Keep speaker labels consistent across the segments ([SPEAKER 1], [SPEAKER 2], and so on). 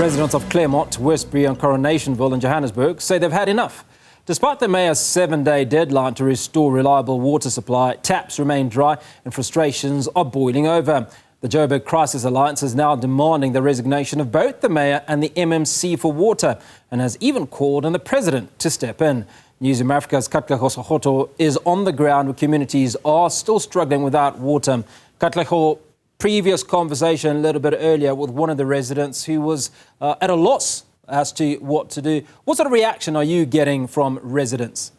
[SPEAKER 1] Residents of Claremont, Westbury and Coronationville in Johannesburg say they've had enough. Despite the mayor's 7-day deadline to restore reliable water supply, taps remain dry and frustrations are boiling over. The Joburg Crisis Alliance is now demanding the resignation of both the mayor and the MMC for water and has even called on the president to step in. Newzroom Afrika's Katleho Sekhotho is on the ground where communities are still struggling without water. Katleho, previous conversation a little bit earlier with one of the residents who was at a loss as to what to do. What sort of reaction are you getting from residents?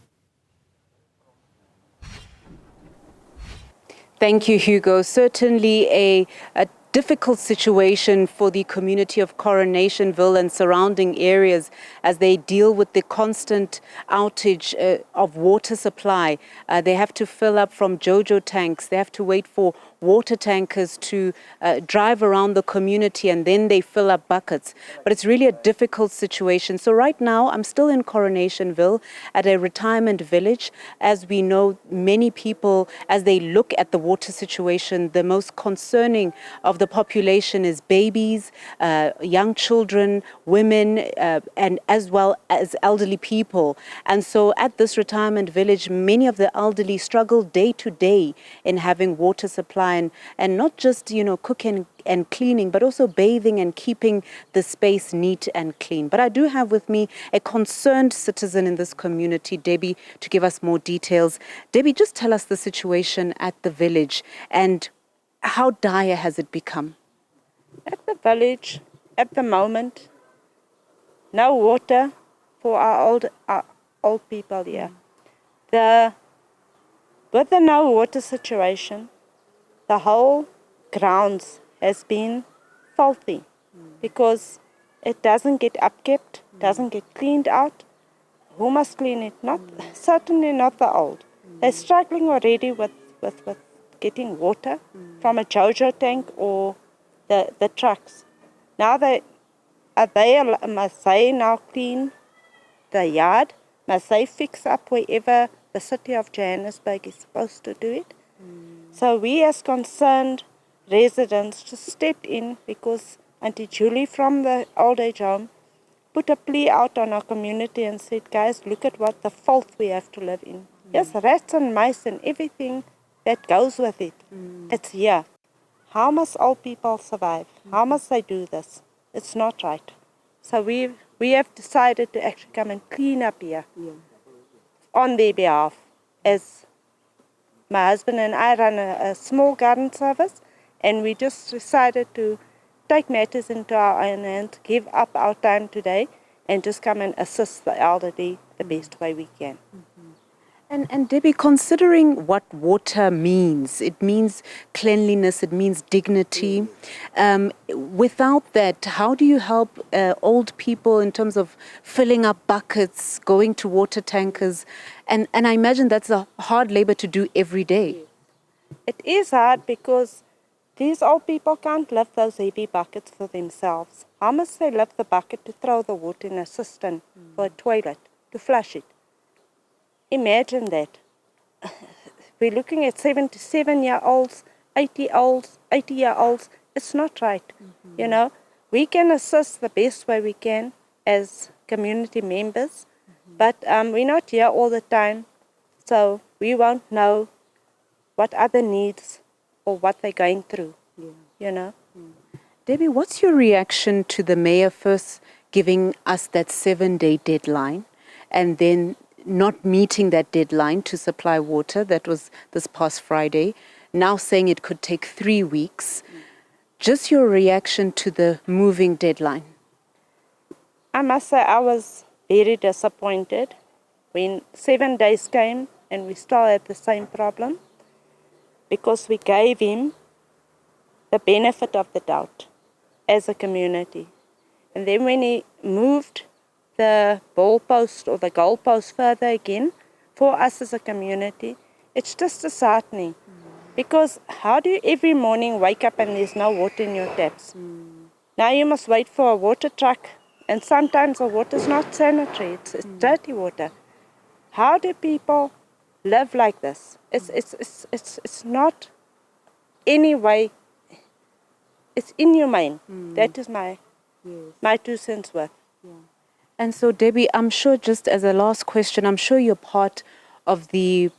[SPEAKER 2] Thank you, Hugo. Certainly a difficult situation for the community of Coronationville and surrounding areas as they deal with the constant outage of water supply. They have to fill up from JoJo tanks. They have to wait for water tankers to drive around the community and then they fill up buckets. But it's really a difficult situation. So right now I'm still in Coronationville at a retirement village. As we know, many people, as they look at the water situation, the most concerning of the population is babies, young children, women, and as well as elderly people. And so at this retirement village, many of the elderly struggle day to day in having water supply and not just, cooking and cleaning, but also bathing and keeping the space neat and clean. But I do have with me a concerned citizen in this community, Debbie, to give us more details. Debbie, just tell us the situation at the village and how dire has it become?
[SPEAKER 3] At the village, at the moment, no water for our old people here. With the no water situation, the whole grounds has been filthy because it doesn't get upkept, doesn't get cleaned out. Who must clean it? Certainly not the old. They're struggling already with getting water from a JoJo tank or the trucks. Now must they now clean the yard? Must they fix up wherever the city of Johannesburg is supposed to do it? So we as concerned residents just stepped in because Auntie Julie from the old age home put a plea out on our community and said, guys, look at what the filth we have to live in. Yes, rats and mice and everything that goes with it. It's here. How must old people survive? How must they do this? It's not right. So we have decided to actually come and clean up here on their behalf. As my husband and I run a small garden service, and we just decided to take matters into our own hands, give up our time today, and just come and assist the elderly the best way we can.
[SPEAKER 2] And Debbie, considering what water means, it means cleanliness, it means dignity. Without that, how do you help old people in terms of filling up buckets, going to water tankers? And I imagine that's a hard labor to do every day.
[SPEAKER 3] It is hard because these old people can't lift those heavy buckets for themselves. How must they lift the bucket to throw the water in a cistern for a toilet, to flush it? Imagine that. We're looking at 77-year-olds, 80-year-olds. It's not right. We can assist the best way we can as community members, but we're not here all the time, so we won't know what other needs or what they're going through,
[SPEAKER 2] Debbie, what's your reaction to the mayor first giving us that 7-day deadline and then not meeting that deadline to supply water? That was this past Friday. Now saying it could take 3 weeks. Just your reaction to the moving deadline.
[SPEAKER 3] I must say I was very disappointed when 7 days came and we still had the same problem, because we gave him the benefit of the doubt as a community. And then when he moved the goalpost or the goalpost further again for us as a community, it's just disheartening. Because how do you every morning wake up and there's no water in your taps? Now you must wait for a water truck, and sometimes the water is not sanitary, it's dirty water. How do people live like this? It's not any way, it's inhumane. That is my my 2 cents worth.
[SPEAKER 2] And so, Debbie, I'm sure, just as a last question, I'm sure you're part of the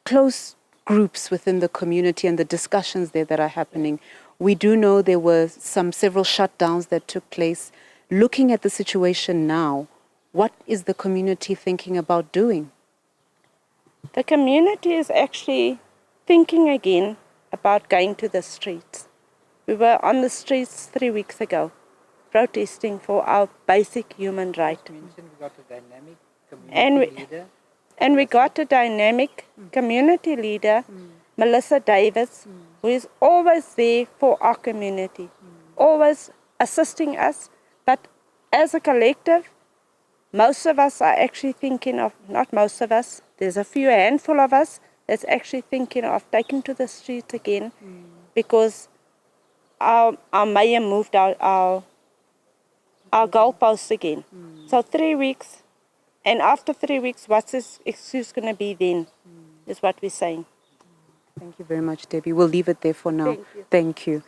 [SPEAKER 2] close groups within the community and the discussions there that are happening. We do know there were several shutdowns that took place. Looking at the situation now, what is the community thinking about doing?
[SPEAKER 3] The community is actually thinking again about going to the streets. We were on the streets 3 weeks ago, protesting for our basic human right. And we got a dynamic community leader, Melissa Davis, who is always there for our community, always assisting us. But as a collective, most of us are actually thinking of, not most of us, there's a handful of us that's actually thinking of taking to the streets again because our mayor moved our goalposts again. So 3 weeks, and after 3 weeks, what's this excuse going to be then, is what we're saying.
[SPEAKER 2] Thank you very much, Debbie. We'll leave it there for now.
[SPEAKER 3] Thank you.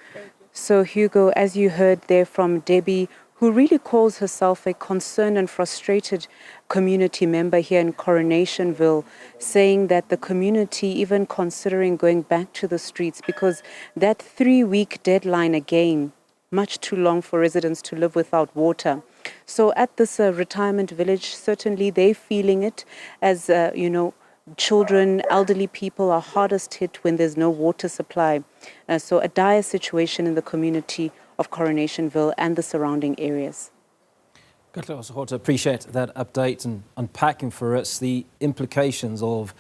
[SPEAKER 2] So, Hugo, as you heard there from Debbie, who really calls herself a concerned and frustrated community member here in Coronationville, saying that the community even considering going back to the streets because that 3-week deadline again, much too long for residents to live without water. So at this retirement village, certainly they're feeling it as, children, elderly people are hardest hit when there's no water supply. So a dire situation in the community of Coronationville and the surrounding areas.
[SPEAKER 1] Katleho, Sekhotho, appreciate that update and unpacking for us the implications of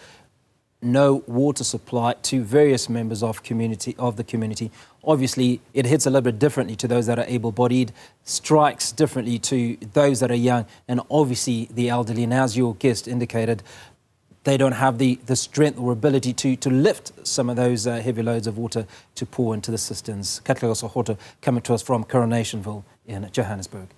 [SPEAKER 1] no water supply to various members of the community. Obviously, it hits a little bit differently to those that are able-bodied, strikes differently to those that are young, and obviously the elderly. And as your guest indicated, they don't have the strength or ability to lift some of those heavy loads of water to pour into the cisterns. Katleho, Sekhotho, coming to us from Coronationville in Johannesburg.